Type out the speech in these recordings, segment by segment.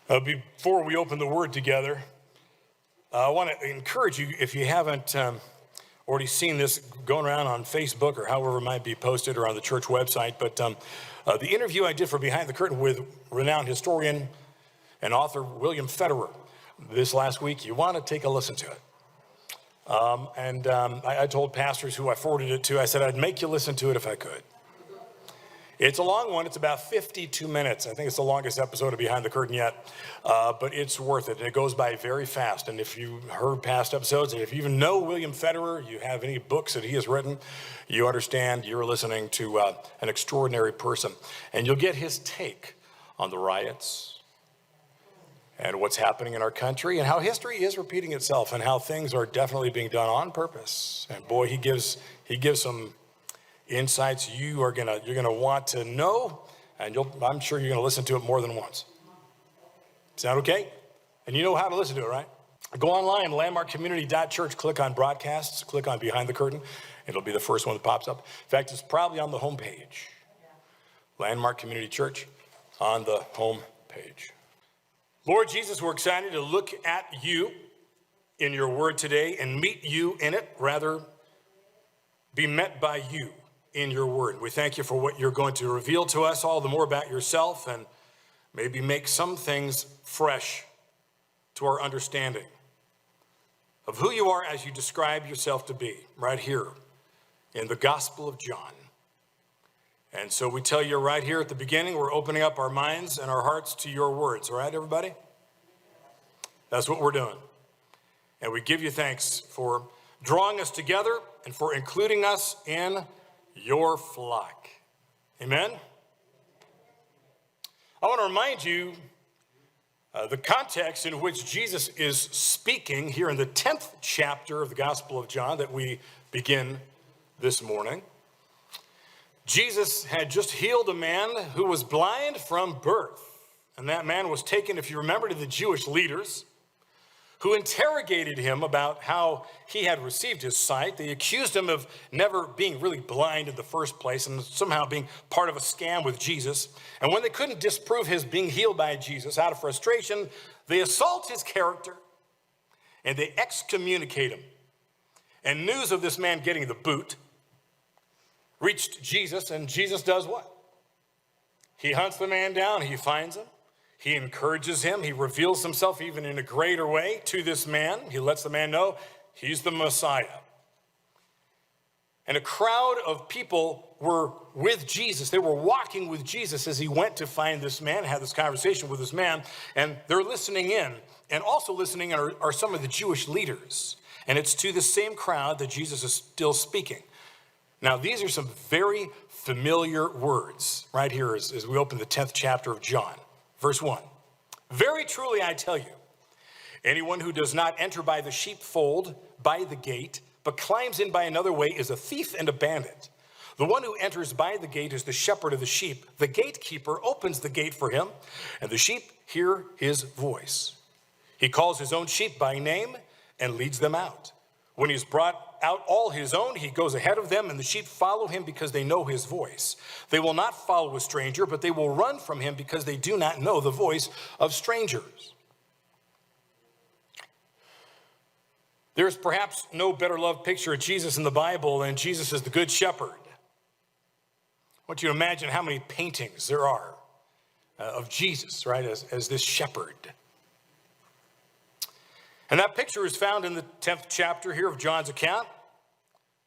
Before we open the Word together, I want to encourage you, if you haven't already seen this going around on Facebook or however it might be posted or on the church website, but the interview I did for Behind the Curtain with renowned historian and author William Federer this last week, you want to take a listen to it. I told pastors who I forwarded it to, I said I'd make you listen to it if I could. It's a long one. It's about 52 minutes. I think it's the longest episode of Behind the Curtain yet, but it's worth it, and it goes by very fast. And if you heard past episodes, and if you even know William Federer, you have any books that he has written, you understand you're listening to an extraordinary person. And you'll get his take on the riots and what's happening in our country and how history is repeating itself and how things are definitely being done on purpose. And boy, he gives some insights you're gonna want to know, and I'm sure you're gonna listen to it more than once. Sound okay? And you know how to listen to it, right? Go online, landmarkcommunity.church, click on broadcasts, click on Behind the Curtain. It'll be the first one that pops up. In fact, it's probably on the home page. Landmark Community Church on the home page. Lord Jesus, we're excited to look at you in your word today and meet you in it, rather be met by you in your word. We thank you for what you're going to reveal to us, all the more about yourself, and maybe make some things fresh to our understanding of who you are as you describe yourself to be right here in the Gospel of John. And so we tell you right here at the beginning, we're opening up our minds and our hearts to your words. All right, everybody? That's what we're doing. And we give you thanks for drawing us together and for including us in your flock. Amen? I want to remind you the context in which Jesus is speaking here in the 10th chapter of the Gospel of John that we begin this morning. Jesus had just healed a man who was blind from birth. And that man was taken, if you remember, to the Jewish leaders, who interrogated him about how he had received his sight. They accused him of never being really blind in the first place and somehow being part of a scam with Jesus. And when they couldn't disprove his being healed by Jesus, out of frustration, they assault his character and they excommunicate him. And news of this man getting the boot reached Jesus, and Jesus does what? He hunts the man down, he finds him. He encourages him. He reveals himself even in a greater way to this man. He lets the man know he's the Messiah. And a crowd of people were with Jesus. They were walking with Jesus as he went to find this man, had this conversation with this man, and they're listening in. And also listening are some of the Jewish leaders. And it's to the same crowd that Jesus is still speaking. Now, these are some very familiar words right here as we open the 10th chapter of John. Verse 1, very truly I tell you, anyone who does not enter by the sheepfold, by the gate, but climbs in by another way is a thief and a bandit. The one who enters by the gate is the shepherd of the sheep. The gatekeeper opens the gate for him, and the sheep hear his voice. He calls his own sheep by name and leads them out. When he's brought out all his own, he goes ahead of them, and the sheep follow him because they know his voice. They will not follow a stranger, but they will run from him because they do not know the voice of strangers. There's perhaps no better loved picture of Jesus in the Bible than Jesus as the Good Shepherd. I want you to imagine how many paintings there are of Jesus, right, as this shepherd. And that picture is found in the 10th chapter here of John's account,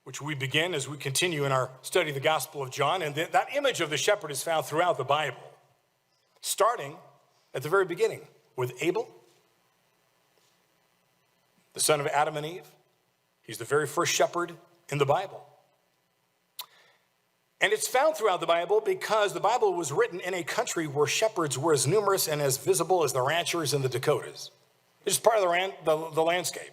which we begin as we continue in our study of the Gospel of John. And that image of the shepherd is found throughout the Bible, starting at the very beginning with Abel, the son of Adam and Eve. He's the very first shepherd in the Bible. And it's found throughout the Bible because the Bible was written in a country where shepherds were as numerous and as visible as the ranchers in the Dakotas. It's just part of the landscape.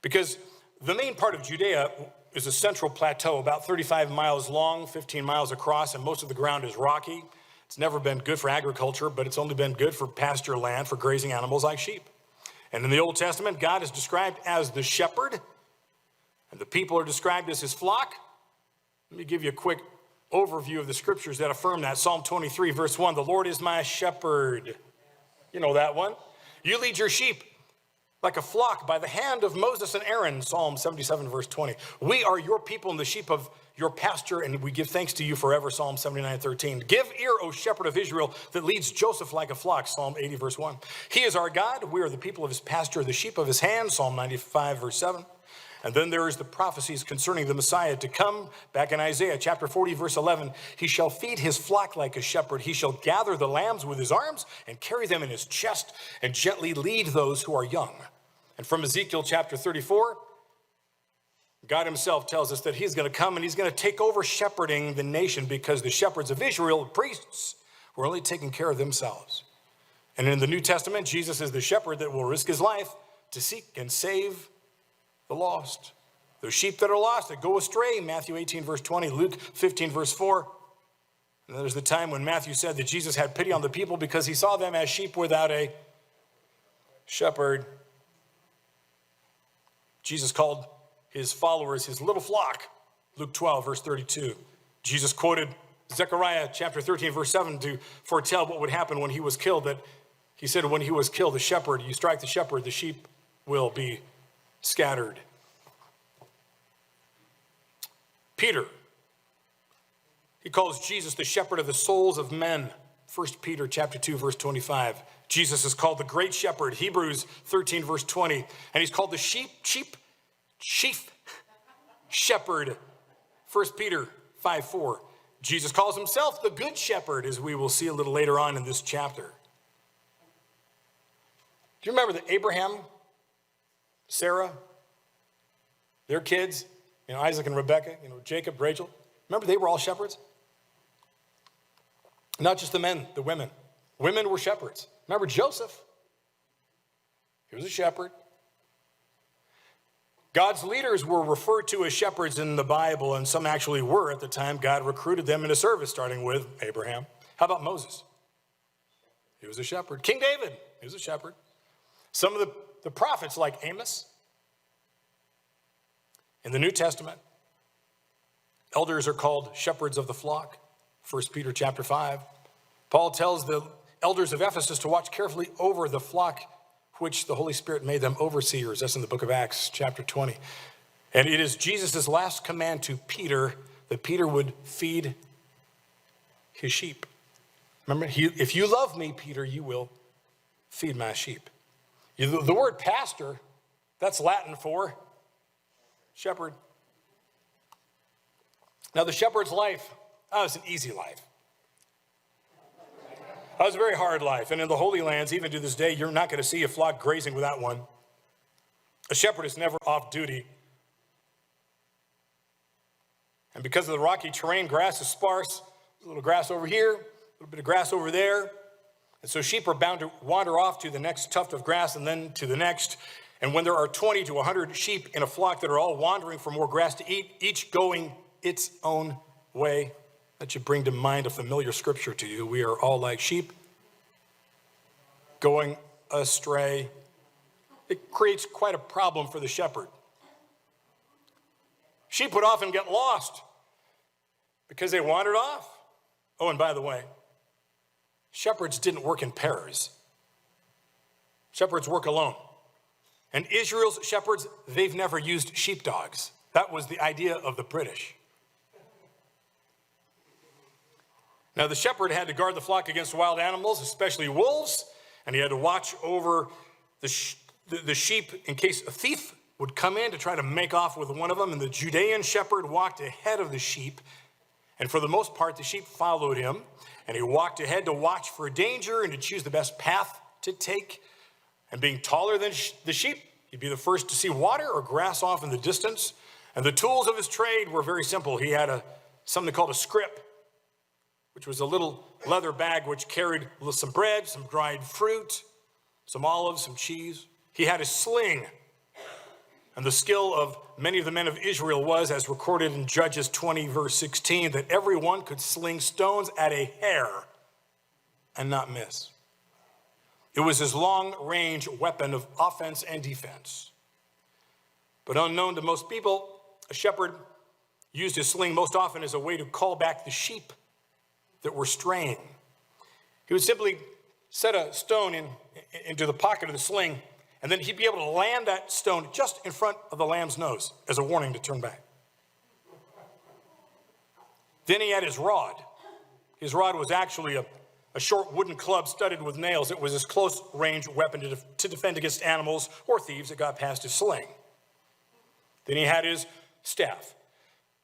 Because the main part of Judea is a central plateau, about 35 miles long, 15 miles across, and most of the ground is rocky. It's never been good for agriculture, but it's only been good for pasture land, for grazing animals like sheep. And in the Old Testament, God is described as the shepherd, and the people are described as his flock. Let me give you a quick overview of the scriptures that affirm that. Psalm 23, verse 1, the Lord is my shepherd. You know that one. You lead your sheep like a flock by the hand of Moses and Aaron. Psalm 77, verse 20. We are your people and the sheep of your pasture, and we give thanks to you forever. Psalm 79, 13. Give ear, O shepherd of Israel, that leads Joseph like a flock. Psalm 80, verse 1. He is our God. We are the people of his pasture, the sheep of his hand. Psalm 95, verse 7. And then there is the prophecies concerning the Messiah to come, back in Isaiah chapter 40, verse 11. He shall feed his flock like a shepherd. He shall gather the lambs with his arms and carry them in his chest and gently lead those who are young. And from Ezekiel chapter 34, God himself tells us that he's going to come and he's going to take over shepherding the nation, because the shepherds of Israel, the priests, were only taking care of themselves. And in the New Testament, Jesus is the shepherd that will risk his life to seek and save the lost. Those sheep that are lost, that go astray, Matthew 18, verse 20, Luke 15, verse 4. And there's the time when Matthew said that Jesus had pity on the people because he saw them as sheep without a shepherd. Jesus called his followers his little flock, Luke 12, verse 32. Jesus quoted Zechariah chapter 13, verse 7 to foretell what would happen when he was killed. That he said, when he was killed, the shepherd, you strike the shepherd, the sheep will be scattered. Peter, he calls Jesus the shepherd of the souls of men. 1 Peter chapter 2, verse 25. Jesus is called the great shepherd. Hebrews 13, verse 20. And he's called the chief shepherd. 1 Peter 5, 4. Jesus calls himself the good shepherd, as we will see a little later on in this chapter. Do you remember that Abraham, Sarah, their kids, Isaac and Rebekah, Jacob, Rachel, remember they were all shepherds? Not just the men, the women. Women were shepherds. Remember Joseph? He was a shepherd. God's leaders were referred to as shepherds in the Bible, and some actually were at the time. God recruited them into service, starting with Abraham. How about Moses? He was a shepherd. King David, he was a shepherd. Some of the prophets like Amos. In the New Testament, elders are called shepherds of the flock. 1 Peter chapter 5. Paul tells the elders of Ephesus to watch carefully over the flock which the Holy Spirit made them overseers. That's in the book of Acts chapter 20. And it is Jesus' last command to Peter that Peter would feed his sheep. Remember, if you love me, Peter, you will feed my sheep. The word pastor, that's Latin for shepherd. Now, the shepherd's life, it's an easy life. That was a very hard life. And in the Holy Lands, even to this day, you're not going to see a flock grazing without one. A shepherd is never off duty. And because of the rocky terrain, grass is sparse. A little grass over here, a little bit of grass over there. And so sheep are bound to wander off to the next tuft of grass and then to the next. And when there are 20 to 100 sheep in a flock that are all wandering for more grass to eat, each going its own way, that should bring to mind a familiar scripture to you. We are all like sheep going astray. It creates quite a problem for the shepherd. Sheep would often get lost because they wandered off. Oh, and by the way, shepherds didn't work in pairs. Shepherds work alone. And Israel's shepherds, they've never used sheepdogs. That was the idea of the British. Now, the shepherd had to guard the flock against wild animals, especially wolves, and he had to watch over the sheep in case a thief would come in to try to make off with one of them. And the Judean shepherd walked ahead of the sheep, and for the most part, the sheep followed him, and he walked ahead to watch for danger and to choose the best path to take. And being taller than the sheep, he'd be the first to see water or grass off in the distance. And the tools of his trade were very simple. He had something called a scrip, which was a little leather bag which carried some bread, some dried fruit, some olives, some cheese. He had a sling. And the skill of many of the men of Israel was, as recorded in Judges 20, verse 16, that everyone could sling stones at a hair and not miss. It was his long-range weapon of offense and defense. But unknown to most people, a shepherd used his sling most often as a way to call back the sheep that were straying. He would simply set a stone into the pocket of the sling, and then he'd be able to land that stone just in front of the lamb's nose as a warning to turn back. Then he had his rod. His rod was actually a short wooden club studded with nails. It was his close-range weapon to defend against animals or thieves that got past his sling. Then he had his staff.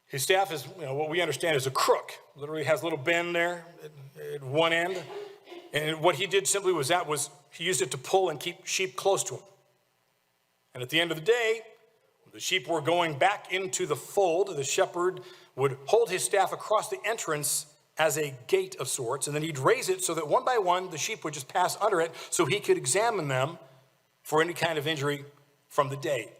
His staff is, what we understand is a crook. Literally has a little bend there at one end. And what he did simply was he used it to pull and keep sheep close to him. And at the end of the day, when the sheep were going back into the fold, the shepherd would hold his staff across the entrance as a gate of sorts, and then he'd raise it so that one by one the sheep would just pass under it so he could examine them for any kind of injury from the day.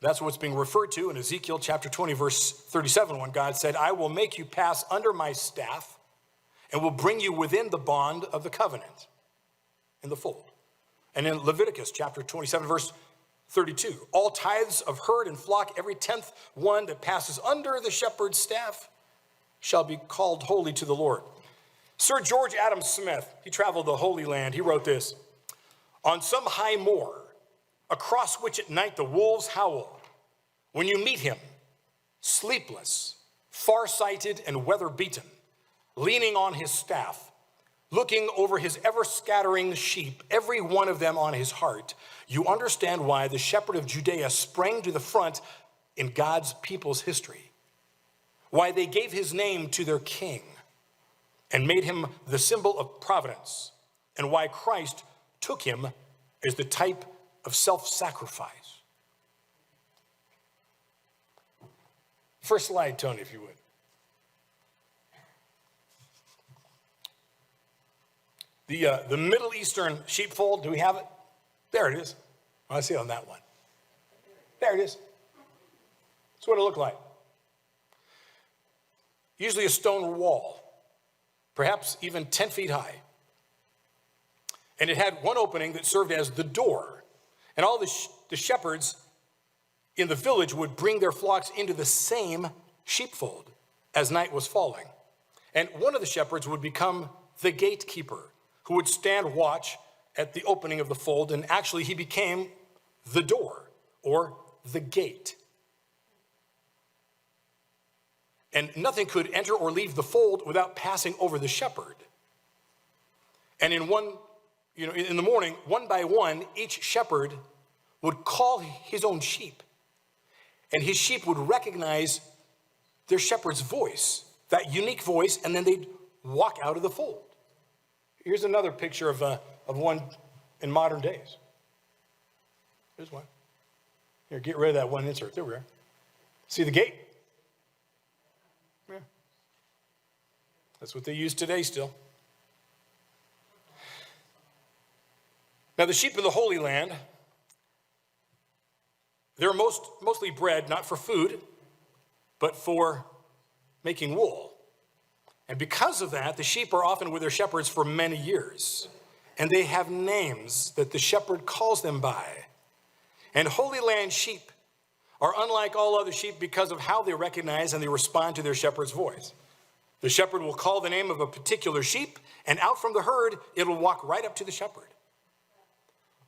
That's what's being referred to in Ezekiel chapter 20, verse 37, when God said, I will make you pass under my staff and will bring you within the bond of the covenant in the fold. And in Leviticus chapter 27, verse 32, all tithes of herd and flock, every 10th one that passes under the shepherd's staff shall be called holy to the Lord. Sir George Adam Smith, he traveled the Holy Land. He wrote this, on some high moor, across which at night the wolves howl, when you meet him, sleepless, far-sighted and weather-beaten, leaning on his staff, looking over his ever-scattering sheep, every one of them on his heart, you understand why the shepherd of Judea sprang to the front in God's people's history, why they gave his name to their king and made him the symbol of providence, and why Christ took him as the type of self-sacrifice. First slide, Tony, if you would. The Middle Eastern sheepfold, do we have it? There it is. I see it on that one. There it is. That's what it looked like. Usually a stone wall, perhaps even 10 feet high. And it had one opening that served as the door. And all the shepherds in the village would bring their flocks into the same sheepfold as night was falling. And one of the shepherds would become the gatekeeper, who would stand watch at the opening of the fold, and actually he became the door, or the gate. And nothing could enter or leave the fold without passing over the shepherd. And in the morning, one by one, each shepherd would call his own sheep. And his sheep would recognize their shepherd's voice, that unique voice, and then they'd walk out of the fold. Here's another picture of one in modern days. Here's one. Here, get rid of that one insert. There we are. See the gate? Yeah. That's what they use today still. Now, the sheep in the Holy Land, they're mostly bred not for food, but for making wool. And because of that, the sheep are often with their shepherds for many years. And they have names that the shepherd calls them by. And Holy Land sheep are unlike all other sheep because of how they recognize and they respond to their shepherd's voice. The shepherd will call the name of a particular sheep, and out from the herd, it will walk right up to the shepherd.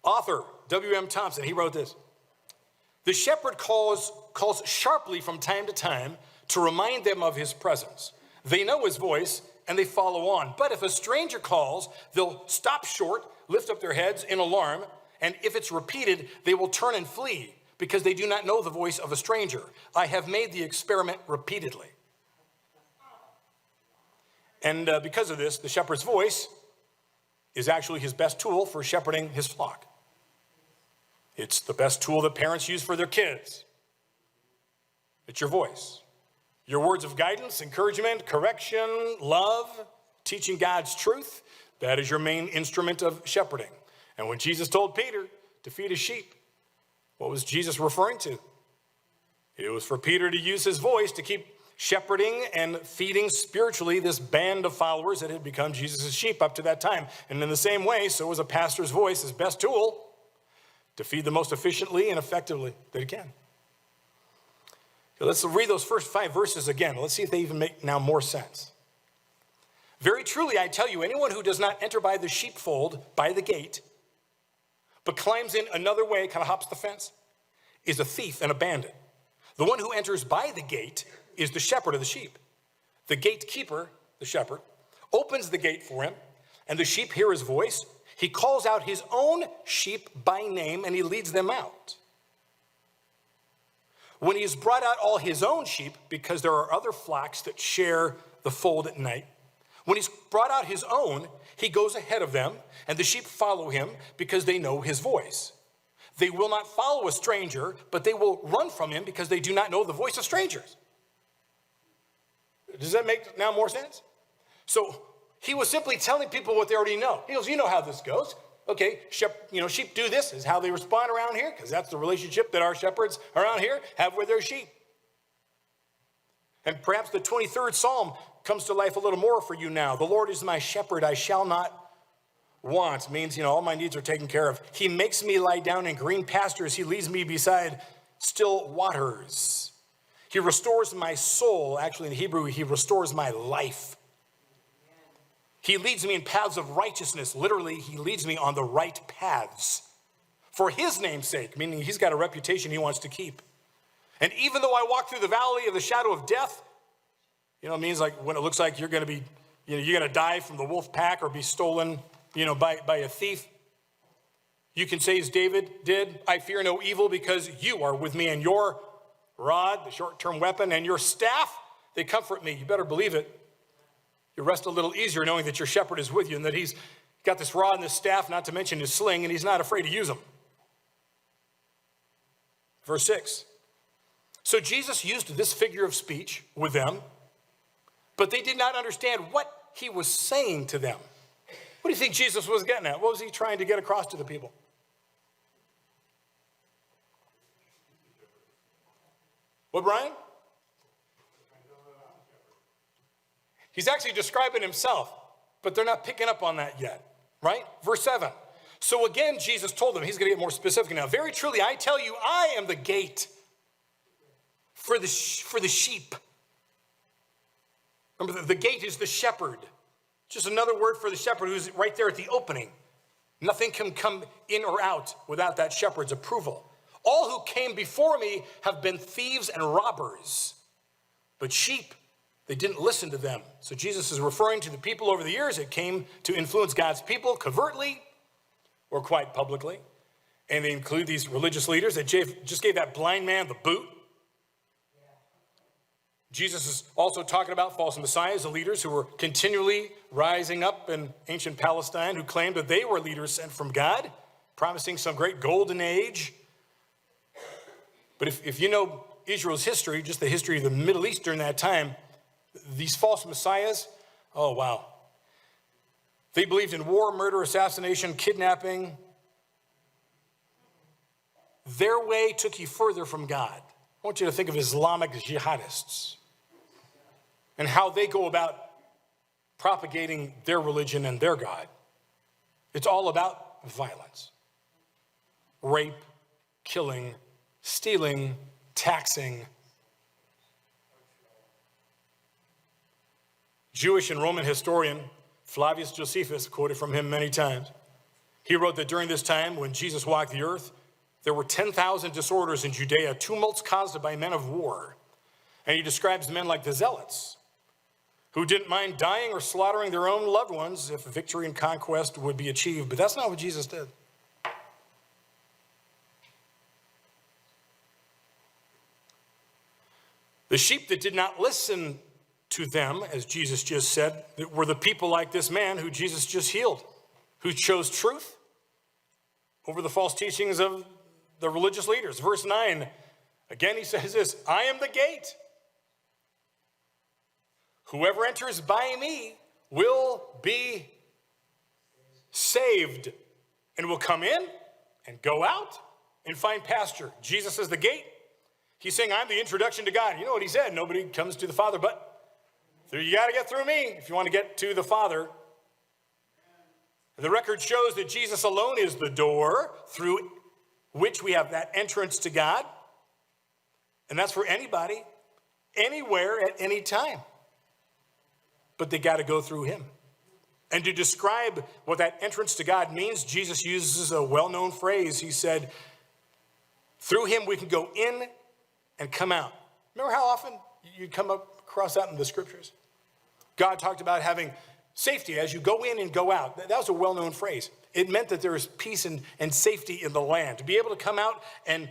Author W.M. Thompson, he wrote this. The shepherd calls sharply from time to time to remind them of his presence. They know his voice and they follow on. But if a stranger calls, they'll stop short, lift up their heads in alarm, and if it's repeated, they will turn and flee because they do not know the voice of a stranger. I have made the experiment repeatedly. And because of this, the shepherd's voice is actually his best tool for shepherding his flock. It's the best tool that parents use for their kids. It's your voice. Your words of guidance, encouragement, correction, love, teaching God's truth, that is your main instrument of shepherding. And when Jesus told Peter to feed his sheep, what was Jesus referring to? It was for Peter to use his voice to keep shepherding and feeding spiritually this band of followers that had become Jesus' sheep up to that time. And in the same way, so was a pastor's voice his best tool to feed them most efficiently and effectively that he can. Let's read those first 5 verses again. Let's see if they even make now more sense. Very truly, I tell you, anyone who does not enter by the sheepfold, by the gate, but climbs in another way, kind of hops the fence, is a thief and a bandit. The one who enters by the gate is the shepherd of the sheep. The gatekeeper, the shepherd, opens the gate for him, and the sheep hear his voice. He calls out his own sheep by name, and he leads them out. When he has brought out all his own sheep, because there are other flocks that share the fold at night, when he's brought out his own, he goes ahead of them, and the sheep follow him because they know his voice. They will not follow a stranger, but they will run from him because they do not know the voice of strangers. Does that make now more sense? So he was simply telling people what they already know. He goes, you know how this goes. Okay, sheep do this, is how they respond around here, because that's the relationship that our shepherds around here have with their sheep. And perhaps the 23rd Psalm comes to life a little more for you now. The Lord is my shepherd, I shall not want. Means, all my needs are taken care of. He makes me lie down in green pastures. He leads me beside still waters. He restores my soul. Actually, in Hebrew, he restores my life. He leads me in paths of righteousness. Literally, he leads me on the right paths. For his name's sake, meaning he's got a reputation he wants to keep. And even though I walk through the valley of the shadow of death, it means like when it looks like you're going to be, you're going to die from the wolf pack or be stolen, by a thief. You can say as David did, I fear no evil because you are with me, and your rod, the short-term weapon, and your staff, they comfort me. You better believe it. You rest a little easier knowing that your shepherd is with you and that he's got this rod and this staff, not to mention his sling, and he's not afraid to use them. Verse 6. So Jesus used this figure of speech with them, but they did not understand what he was saying to them. What do you think Jesus was getting at? What was he trying to get across to the people? What, Brian? He's actually describing himself, but they're not picking up on that yet, right? Verse 7. So again, Jesus told them, he's going to get more specific now. Very truly, I tell you, I am the gate for the sheep. Remember, the gate is the shepherd. Just another word for the shepherd who's right there at the opening. Nothing can come in or out without that shepherd's approval. All who came before me have been thieves and robbers, but sheep, they didn't listen to them. So Jesus is referring to the people over the years that came to influence God's people covertly or quite publicly. And they include these religious leaders that just gave that blind man the boot. Jesus is also talking about false messiahs, the leaders who were continually rising up in ancient Palestine, who claimed that they were leaders sent from God, promising some great golden age. But if you know Israel's history, just the history of the Middle East during that time, these false messiahs, oh wow. They believed in war, murder, assassination, kidnapping. Their way took you further from God. I want you to think of Islamic jihadists and how they go about propagating their religion and their God. It's all about violence. Rape, killing, stealing, taxing. Jewish and Roman historian Flavius Josephus, quoted from him many times, he wrote that during this time when Jesus walked the earth, there were 10,000 disorders in Judea, tumults caused by men of war. And he describes men like the zealots, who didn't mind dying or slaughtering their own loved ones if victory and conquest would be achieved. But that's not what Jesus did. The sheep that did not listen to them, as Jesus just said, were the people like this man who Jesus just healed, who chose truth over the false teachings of the religious leaders. Verse 9, again he says this, I am the gate. Whoever enters by me will be saved and will come in and go out and find pasture. Jesus is the gate. He's saying, I'm the introduction to God. You know what he said? Nobody comes to the Father, but you got to get through me if you want to get to the Father. The record shows that Jesus alone is the door through which we have that entrance to God. And that's for anybody, anywhere, at any time. But they got to go through him. And to describe what that entrance to God means, Jesus uses a well-known phrase. He said, through him we can go in and come out. Remember how often you'd come across that in the scriptures? God talked about having safety as you go in and go out. That was a well-known phrase. It meant that there was peace and safety in the land. To be able to come out and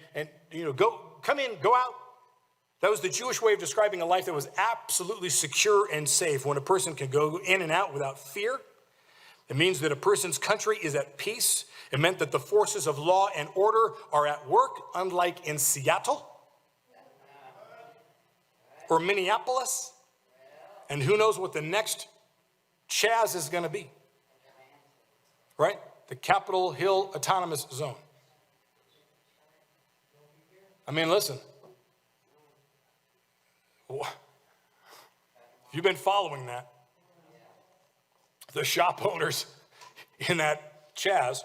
come in, go out. That was the Jewish way of describing a life that was absolutely secure and safe. When a person can go in and out without fear, it means that a person's country is at peace. It meant that the forces of law and order are at work, unlike in Seattle or Minneapolis. And who knows what the next Chaz is going to be, right? The Capitol Hill Autonomous Zone. I mean, listen. If you've been following that, the shop owners in that Chaz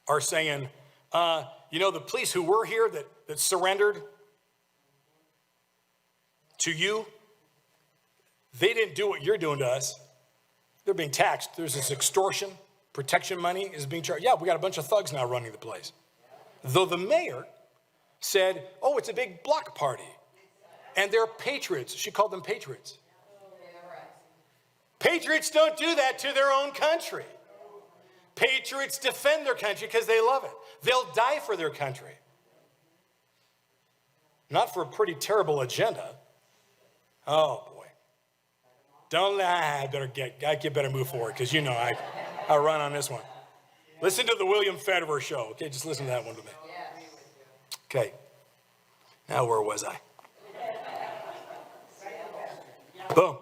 are saying, the police who were here that surrendered to you, they didn't do what you're doing to us. They're being taxed. There's this extortion. Protection money is being charged. Yeah, we got a bunch of thugs now running the place. Though the mayor said, oh, it's a big block party. And they're patriots. She called them patriots. Patriots don't do that to their own country. Patriots defend their country because they love it. They'll die for their country. Not for a pretty terrible agenda. Oh, boy. I better move forward because I run on this one. Listen to the William Federer show. Okay, just listen to that one to me. Okay. Now where was I? Boom.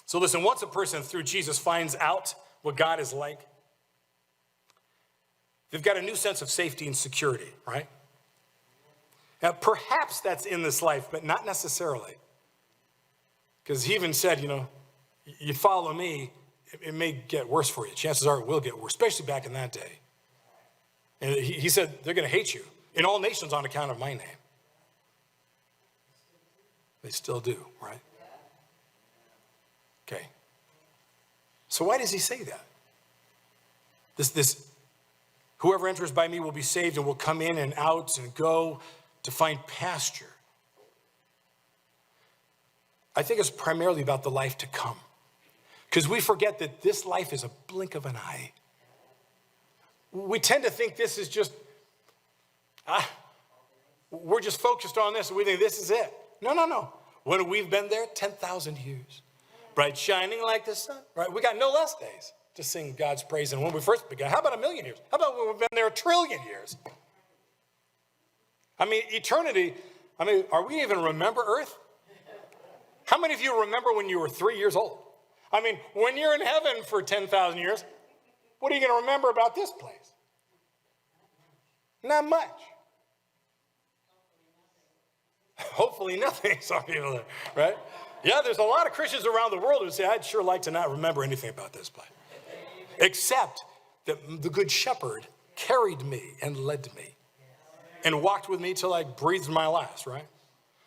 So listen, once a person through Jesus finds out what God is like, they've got a new sense of safety and security, right? Now, perhaps that's in this life, but not necessarily. Because he even said, you follow me, it may get worse for you. Chances are it will get worse, especially back in that day. And he said, they're going to hate you in all nations on account of my name. They still do, right? Okay. So why does he say that? This whoever enters by me will be saved and will come in and out and go to find pasture. I think it's primarily about the life to come. Because we forget that this life is a blink of an eye. We tend to think this is just, we're just focused on this and we think this is it. No. When we've been there, 10,000 years. Bright shining like the sun, right? We got no less days to sing God's praise than when we first began. How about 1,000,000 years? How about when we've been there 1,000,000,000,000 years? I mean, eternity, are we even remember Earth? How many of you remember when you were 3 years old? When you're in heaven for 10,000 years, what are you going to remember about this place? Not much. Hopefully nothing, some people there, right? Yeah, there's a lot of Christians around the world who say, I'd sure like to not remember anything about this place. Except that the good shepherd carried me and led me and walked with me till I breathed my last, right?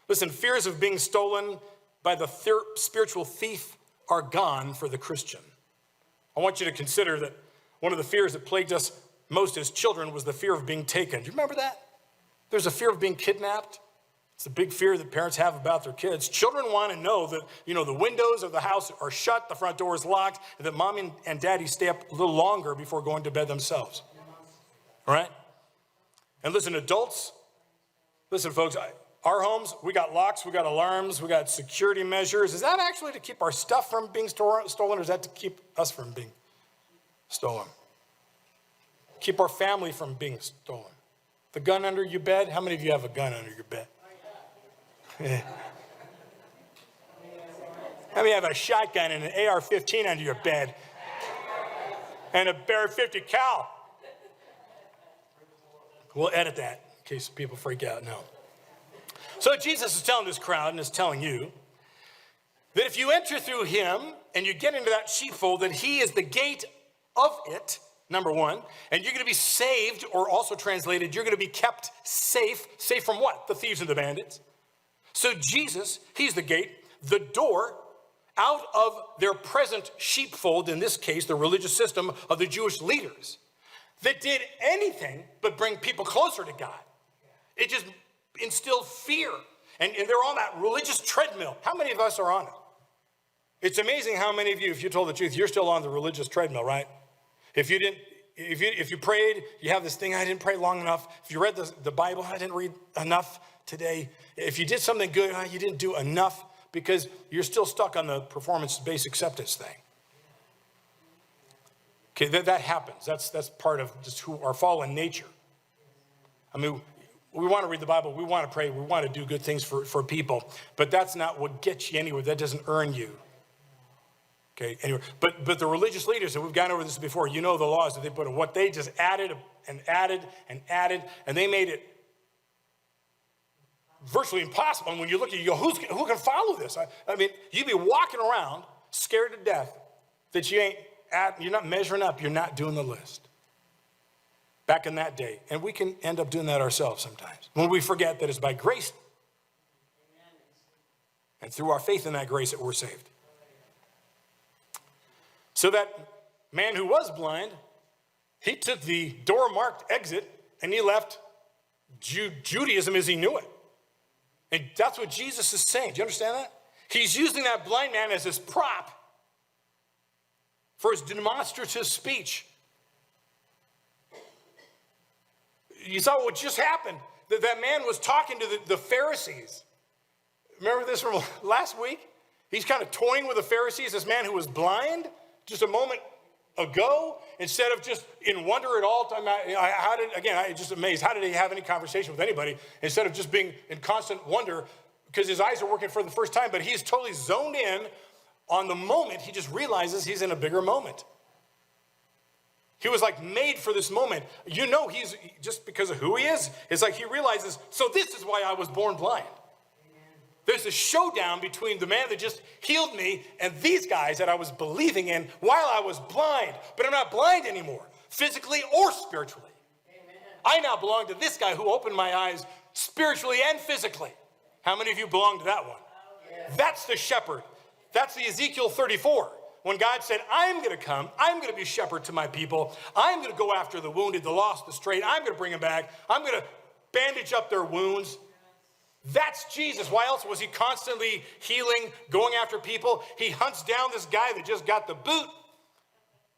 Listen, fears of being stolen by the spiritual thief are gone for the Christian. I want you to consider that one of the fears that plagued us most as children was the fear of being taken. Do you remember that? There's a fear of being kidnapped. It's a big fear that parents have about their kids. Children want to know that, the windows of the house are shut, the front door is locked, and that mommy and daddy stay up a little longer before going to bed themselves. All right? And listen, adults, folks, our homes, we got locks, we got alarms, we got security measures. Is that actually to keep our stuff from being stolen, or is that to keep us from being stolen? Keep our family from being stolen. The gun under your bed? How many of you have a gun under your bed? How many have a shotgun and an AR-15 under your bed? And a Bear 50 cal? We'll edit that in case people freak out. No. So Jesus is telling this crowd and is telling you that if you enter through him and you get into that sheepfold, that he is the gate of it, number one. And you're going to be saved, or also translated, you're going to be kept safe. Safe from what? The thieves and the bandits. So Jesus, he's the gate, the door out of their present sheepfold, in this case, the religious system of the Jewish leaders, that did anything but bring people closer to God. It just instilled fear. And they're on that religious treadmill. How many of us are on it? It's amazing how many of you, if you told the truth, you're still on the religious treadmill, right? If you prayed, you have this thing, I didn't pray long enough. If you read the Bible, I didn't read enough today. If you did something good, you didn't do enough, because you're still stuck on the performance-based acceptance thing. Okay, that happens. That's part of just who our fallen nature. I mean, we want to read the Bible, we want to pray, we want to do good things for people, but that's not what gets you anywhere. That doesn't earn you. Okay, anyway, but the religious leaders, and we've gone over this before, you know the laws that they put in, what they just added and added and added, and they made it virtually impossible. And when you look at it, you go, who can follow this? I mean, you'd be walking around scared to death that you're not measuring up, you're not doing the list. Back in that day. And we can end up doing that ourselves sometimes, when we forget that it's by grace and through our faith in that grace that we're saved. So that man who was blind, he took the door-marked exit and he left Judaism as he knew it. And that's what Jesus is saying. Do you understand that? He's using that blind man as his prop for his demonstrative speech. You saw what just happened. That man was talking to the Pharisees. Remember this from last week? He's kind of toying with the Pharisees, this man who was blind just a moment ago, instead of just in wonder at all time. I'm just amazed. How did he have any conversation with anybody instead of just being in constant wonder because his eyes are working for the first time, but he's totally zoned in on the moment. He just realizes he's in a bigger moment. He was like made for this moment. You know, he's just because of who he is. It's like he realizes, so this is why I was born blind. There's a showdown between the man that just healed me and these guys that I was believing in while I was blind. But I'm not blind anymore, physically or spiritually. Amen. I now belong to this guy who opened my eyes spiritually and physically. How many of you belong to that one? Yes. That's the shepherd. That's the Ezekiel 34. When God said, I'm going to come, I'm going to be shepherd to my people. I'm going to go after the wounded, the lost, the strayed. I'm going to bring them back. I'm going to bandage up their wounds. That's Jesus. Why else was he constantly healing, going after people? He hunts down this guy that just got the boot.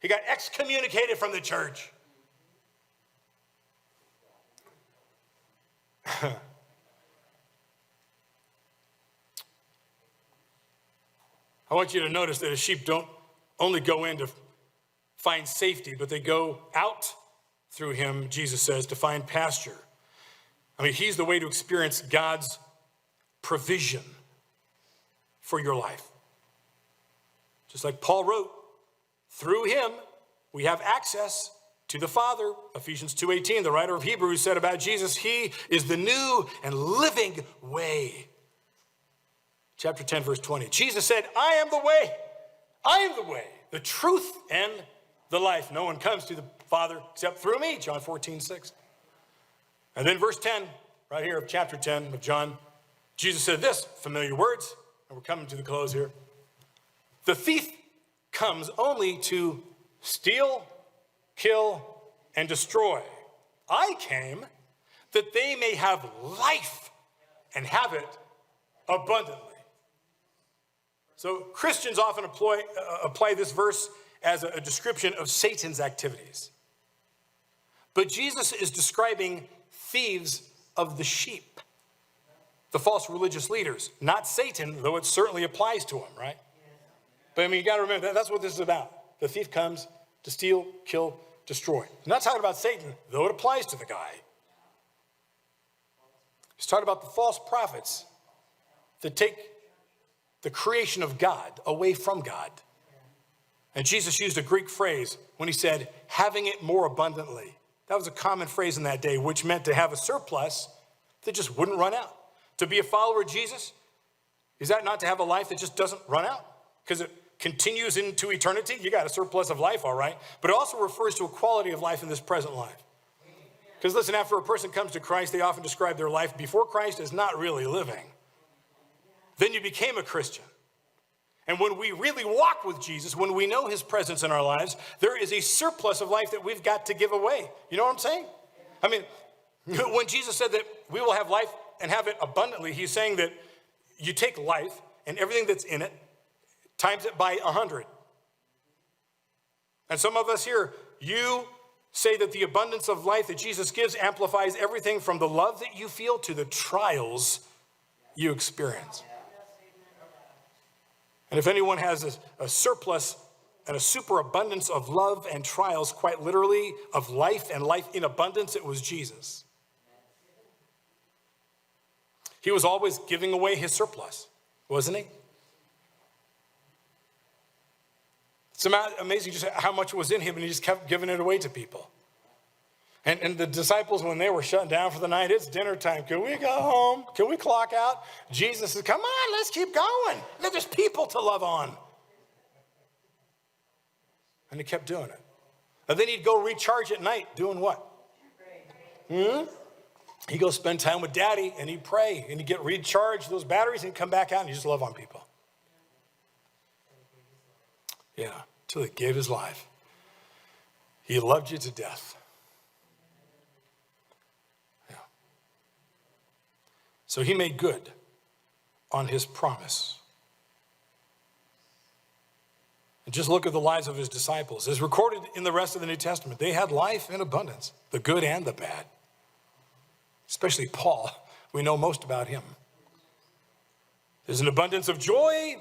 He got excommunicated from the church. I want you to notice that a sheep don't only go in to find safety, but they go out through him, Jesus says, to find pasture. I mean, he's the way to experience God's provision for your life. Just like Paul wrote, through him, we have access to the Father. Ephesians 2:18, the writer of Hebrews said about Jesus, he is the new and living way. Chapter 10, verse 20. Jesus said, I am the way. I am the way, the truth, and the life. No one comes to the Father except through me, John 14:6. And then verse 10, right here of chapter 10 of John, Jesus said this, familiar words, and we're coming to the close here. The thief comes only to steal, kill, and destroy. I came that they may have life and have it abundantly. So Christians often apply this verse as a description of Satan's activities. But Jesus is describing thieves of the sheep, the false religious leaders, not Satan, though it certainly applies to him, right? But I mean, you got to remember, that's what this is about. The thief comes to steal, kill, destroy. I'm not talking about Satan, though it applies to the guy. He's talking about the false prophets that take the creation of God away from God. And Jesus used a Greek phrase when he said, having it more abundantly. That was a common phrase in that day, which meant to have a surplus that just wouldn't run out. To be a follower of Jesus, is that not to have a life that just doesn't run out? Because continues into eternity, you got a surplus of life, all right. But it also refers to a quality of life in this present life. Because listen, after a person comes to Christ, they often describe their life before Christ as not really living. Then you became a Christian. And when we really walk with Jesus, when we know his presence in our lives, there is a surplus of life that we've got to give away. You know what I'm saying? I mean, when Jesus said that we will have life and have it abundantly, he's saying that you take life and everything that's in it, times it by 100. And some of us here, you say that the abundance of life that Jesus gives amplifies everything from the love that you feel to the trials you experience. And if anyone has a surplus and a superabundance of love and trials, quite literally, of life and life in abundance, it was Jesus. He was always giving away his surplus, wasn't he? It's amazing just how much was in him, and he just kept giving it away to people. And the disciples, when they were shut down for the night, it's dinner time. Can we go home? Can we clock out? Jesus says, come on, let's keep going. There's people to love on. And he kept doing it. And then he'd go recharge at night, doing what? He'd go spend time with Daddy, and he'd pray, and he'd get recharged those batteries, and he'd come back out, and he'd just love on people. Yeah, till he gave his life. He loved you to death. Yeah. So he made good on his promise. And just look at the lives of his disciples. As recorded in the rest of the New Testament, they had life in abundance, the good and the bad. Especially Paul. We know most about him. There's an abundance of joy.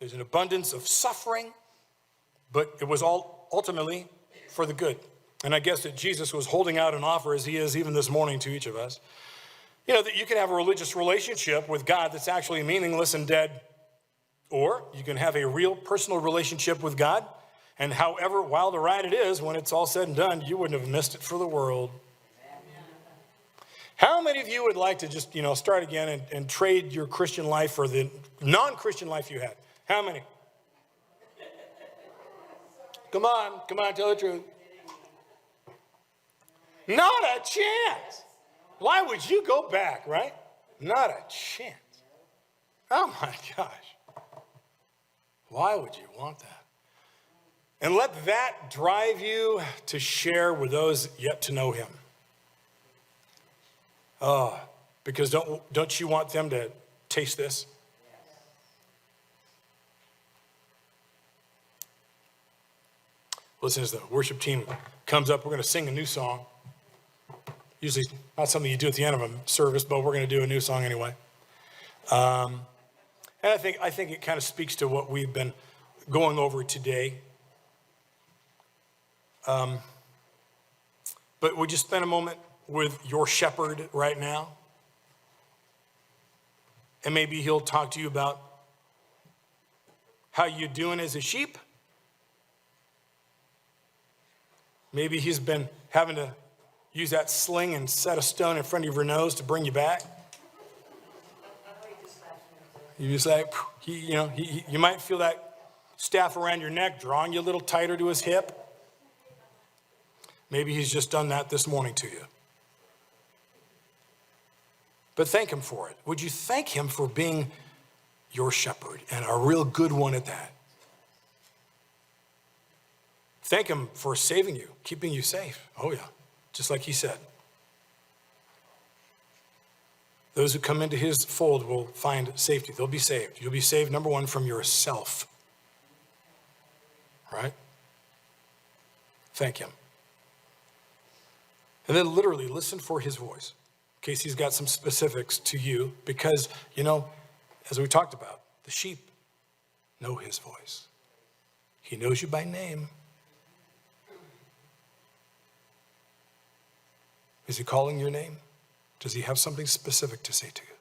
There's an abundance of suffering. But it was all ultimately for the good. And I guess that Jesus was holding out an offer, as he is even this morning, to each of us. You know, that you can have a religious relationship with God that's actually meaningless and dead. Or you can have a real personal relationship with God. And however wild a ride it is, when it's all said and done, you wouldn't have missed it for the world. How many of you would like to just, start again and trade your Christian life for the non-Christian life you had? How many? Come on, tell the truth. Not a chance. Why would you go back, right? Not a chance. Oh my gosh. Why would you want that? And let that drive you to share with those yet to know him. Oh, because don't you want them to taste this? Listen, as the worship team comes up, we're going to sing a new song. Usually not something you do at the end of a service, but we're going to do a new song anyway. And I think it kind of speaks to what we've been going over today. But would you spend a moment with your shepherd right now? And maybe he'll talk to you about how you're doing as a sheep. Maybe he's been having to use that sling and set a stone in front of your nose to bring you back. You just like, you might feel that staff around your neck drawing you a little tighter to his hip. Maybe he's just done that this morning to you. But thank him for it. Would you thank him for being your shepherd, and a real good one at that? Thank him for saving you, keeping you safe. Oh yeah, just like he said. Those who come into his fold will find safety. They'll be saved. You'll be saved, number one, from yourself. Right? Thank him. And then literally listen for his voice, in case he's got some specifics to you, because, as we talked about, the sheep know his voice. He knows you by name. Is he calling your name? Does he have something specific to say to you?